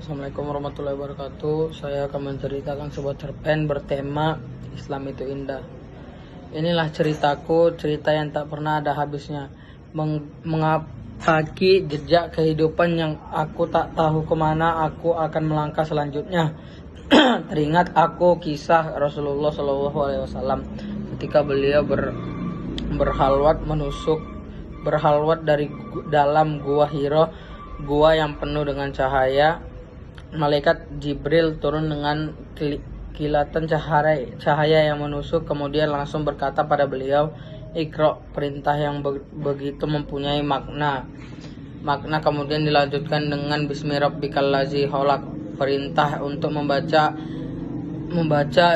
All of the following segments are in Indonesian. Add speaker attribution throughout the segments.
Speaker 1: Assalamualaikum warahmatullahi wabarakatuh. Saya akan menceritakan sebuah cerpen bertema Islam itu indah. Inilah ceritaku, cerita yang tak pernah ada habisnya, mengapaki jejak kehidupan yang aku tak tahu kemana aku akan melangkah selanjutnya. Teringat aku kisah Rasulullah SAW ketika beliau berhalwat dari dalam gua Hira, gua yang penuh dengan cahaya. Malaikat Jibril turun dengan kilatan cahaya yang menusuk, kemudian langsung berkata pada beliau, "Iqra", perintah yang begitu mempunyai makna. Kemudian dilanjutkan dengan Bismi rabbikal ladzi khalaq, perintah untuk membaca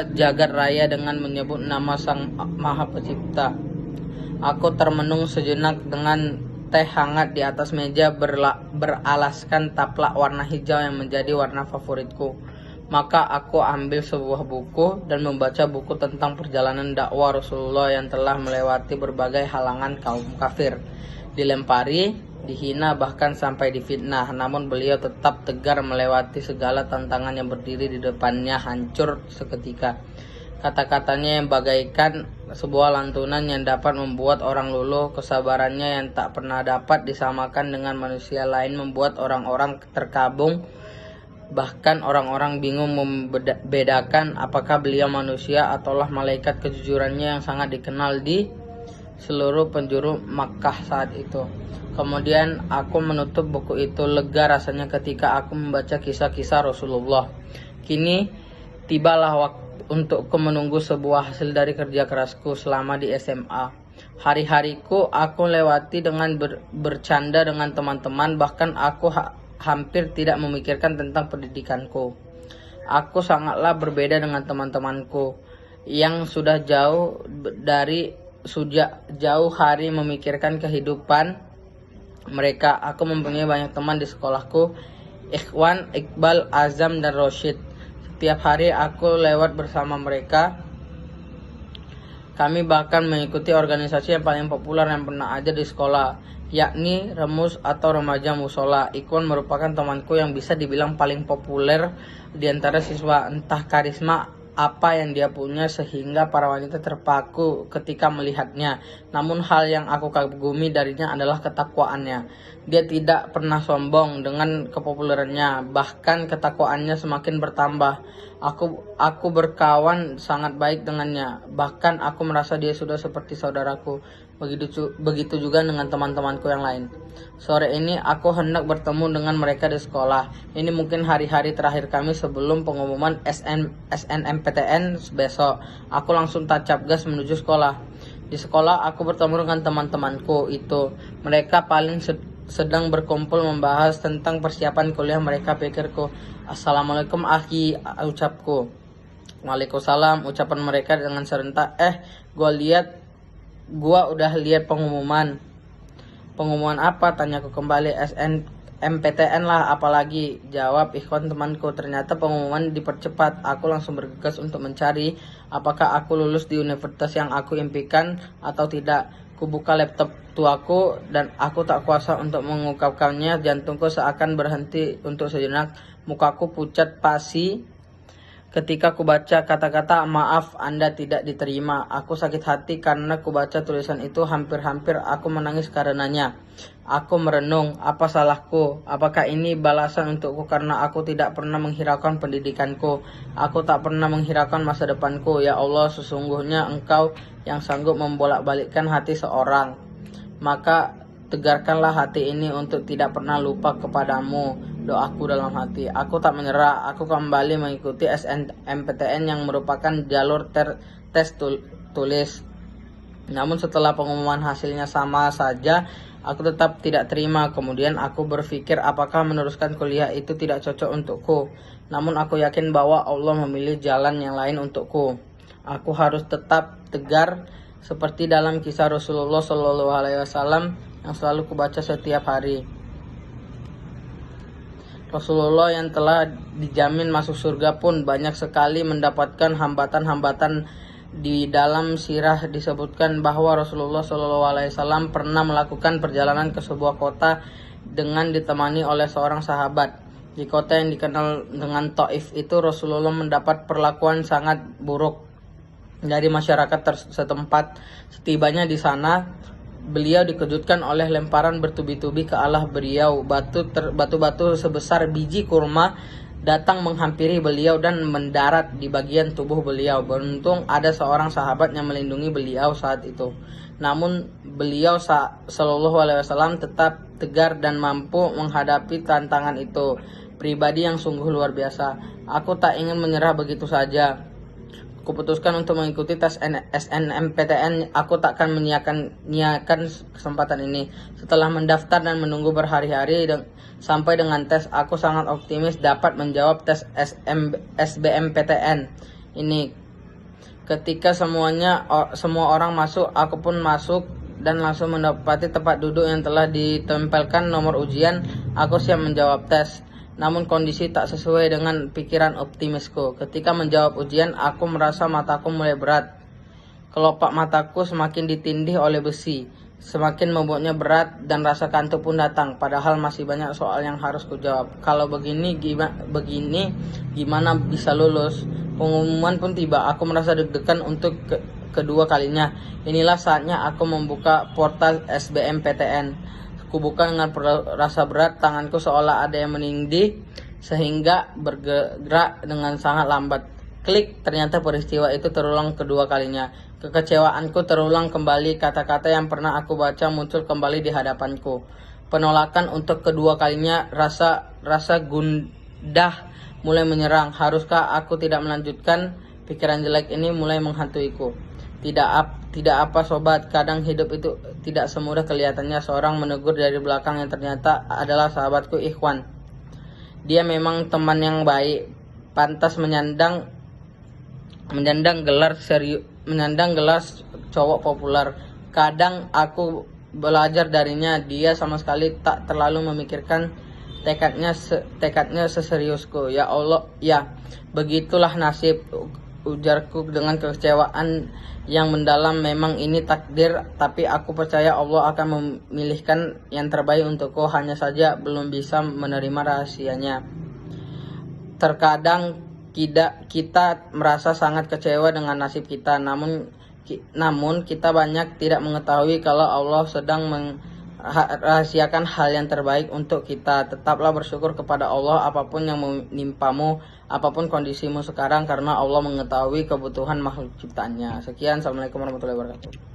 Speaker 1: jagat raya dengan menyebut nama Sang Maha Pencipta. Aku termenung sejenak dengan teh hangat di atas meja beralaskan taplak warna hijau yang menjadi warna favoritku. Maka aku ambil sebuah buku dan membaca buku tentang perjalanan dakwah Rasulullah yang telah melewati berbagai halangan kaum kafir, dilempari, dihina, bahkan sampai difitnah. Namun beliau tetap tegar melewati segala tantangan yang berdiri di depannya, hancur seketika. Kata-katanya yang bagaikan sebuah lantunan yang dapat membuat orang luluh. Kesabarannya yang tak pernah dapat disamakan dengan manusia lain membuat orang-orang terkabung. Bahkan orang-orang bingung membedakan apakah beliau manusia ataulah malaikat. Kejujurannya yang sangat dikenal di seluruh penjuru Makkah saat itu. Kemudian aku menutup buku itu, lega rasanya ketika aku membaca kisah-kisah Rasulullah. Kini tibalah waktu untukku menunggu sebuah hasil dari kerja kerasku selama di SMA. Hari-hariku aku lewati dengan bercanda dengan teman-teman, bahkan aku hampir tidak memikirkan tentang pendidikanku. Aku sangatlah berbeda dengan teman-temanku yang sudah jauh hari memikirkan kehidupan mereka. Aku mempunyai banyak teman di sekolahku, Ikhwan, Iqbal, Azam, dan Roshid. Setiap hari aku lewat bersama mereka. Kami bahkan mengikuti organisasi yang paling populer yang pernah ada di sekolah, yakni Remus atau Remaja Musola. Ikhwan merupakan temanku yang bisa dibilang paling populer di antara siswa. Entah karisma apa yang dia punya sehingga para wanita terpaku ketika melihatnya. Namun hal yang aku kagumi darinya adalah ketakwaannya. Dia tidak pernah sombong dengan kepopulerannya, bahkan ketakwaannya semakin bertambah. Aku berkawan sangat baik dengannya, bahkan aku merasa dia sudah seperti saudaraku. Begitu juga dengan teman-temanku yang lain. Sore ini aku hendak bertemu dengan mereka di sekolah. Ini mungkin hari-hari terakhir kami sebelum pengumuman SNMPTN besok. Aku langsung tancap gas menuju sekolah. Di sekolah aku bertemu dengan teman-temanku itu. Mereka paling sedang berkumpul membahas tentang persiapan kuliah mereka. Pikirku, "Assalamualaikum akhi," ucapku. "Waalaikumsalam," ucapan mereka dengan serentak. Gua udah lihat pengumuman." "Pengumuman apa?" tanyaku kembali. "SNMPTN lah, apalagi," jawab Ikhwan temanku. Ternyata pengumuman dipercepat. Aku langsung bergegas untuk mencari apakah aku lulus di universitas yang aku impikan atau tidak. Kubuka laptop tuaku dan aku tak kuasa untuk mengungkapkannya. Jantungku seakan berhenti untuk sejenak. Mukaku pucat pasi ketika kubaca kata-kata "Maaf, Anda tidak diterima." Aku sakit hati karena kubaca tulisan itu. Hampir-hampir aku menangis karenanya. Aku merenung, apa salahku? Apakah ini balasan untukku karena aku tidak pernah menghiraukan pendidikanku? Aku tak pernah menghiraukan masa depanku. Ya Allah, sesungguhnya Engkau yang sanggup membolak-balikkan hati seorang. Maka tegarkanlah hati ini untuk tidak pernah lupa kepadamu, doaku dalam hati. Aku tak menyerah. Aku kembali mengikuti SNMPTN yang merupakan jalur tes tulis. Namun setelah pengumuman hasilnya sama saja, aku tetap tidak terima. Kemudian aku berpikir apakah meneruskan kuliah itu tidak cocok untukku. Namun aku yakin bahwa Allah memilih jalan yang lain untukku. Aku harus tetap tegar seperti dalam kisah Rasulullah SAW yang selalu kubaca setiap hari. Rasulullah yang telah dijamin masuk surga pun banyak sekali mendapatkan hambatan-hambatan. Di dalam sirah disebutkan bahwa Rasulullah SAW pernah melakukan perjalanan ke sebuah kota dengan ditemani oleh seorang sahabat. Di kota yang dikenal dengan Taif itu Rasulullah mendapat perlakuan sangat buruk dari masyarakat setempat. Setibanya di sana, beliau dikejutkan oleh lemparan bertubi-tubi ke arah beliau. Batu-batu sebesar biji kurma datang menghampiri beliau dan mendarat di bagian tubuh beliau. Beruntung ada seorang sahabat yang melindungi beliau saat itu. Namun beliau Shallallahu Alaihi Wasallam tetap tegar dan mampu menghadapi tantangan itu. Pribadi yang sungguh luar biasa. Aku tak ingin menyerah begitu saja. Kuputuskan untuk mengikuti tes SNMPTN. Aku takkan menyiakan kesempatan ini. Setelah mendaftar dan menunggu berhari-hari sampai dengan tes, aku sangat optimis dapat menjawab tes SBMPTN ini. Ketika semua orang masuk, aku pun masuk dan langsung mendapati tempat duduk yang telah ditempelkan nomor ujian. Aku siap menjawab tes. Namun kondisi tak sesuai dengan pikiran optimisku. Ketika menjawab ujian, aku merasa mataku mulai berat. Kelopak mataku semakin ditindih oleh besi. Semakin membuatnya berat dan rasa kantuk pun datang. Padahal masih banyak soal yang harus kujawab. Kalau begini gimana bisa lulus? Pengumuman pun tiba. Aku merasa deg-degan untuk kedua kalinya. Inilah saatnya aku membuka portal SBMPTN. Kubuka dengan rasa berat, tanganku seolah ada yang menindih sehingga bergerak dengan sangat lambat. Klik, ternyata peristiwa itu terulang kedua kalinya. Kekecewaanku terulang kembali, kata-kata yang pernah aku baca muncul kembali di hadapanku. Penolakan untuk kedua kalinya, rasa gundah mulai menyerang. Haruskah aku tidak melanjutkan? Pikiran jelek ini mulai menghantuiku. Tidak apa sobat, kadang hidup itu tidak semudah kelihatannya. Seorang menegur dari belakang yang ternyata adalah sahabatku Ikhwan. Dia memang teman yang baik, pantas menyandang gelar cowok populer. Kadang aku belajar darinya, dia sama sekali tak terlalu memikirkan tekadnya seseriusku. Ya Allah, ya begitulah nasib, ujarku dengan kekecewaan yang mendalam. Memang ini takdir, tapi aku percaya Allah akan memilihkan yang terbaik untukku. Hanya saja belum bisa menerima rahasianya. Terkadang kita merasa sangat kecewa dengan nasib kita, namun kita banyak tidak mengetahui kalau Allah sedang merahasiakan hal yang terbaik untuk kita. Tetaplah bersyukur kepada Allah apapun yang menimpamu, apapun kondisimu sekarang, karena Allah mengetahui kebutuhan makhluk ciptaannya. Sekian, assalamualaikum warahmatullahi wabarakatuh.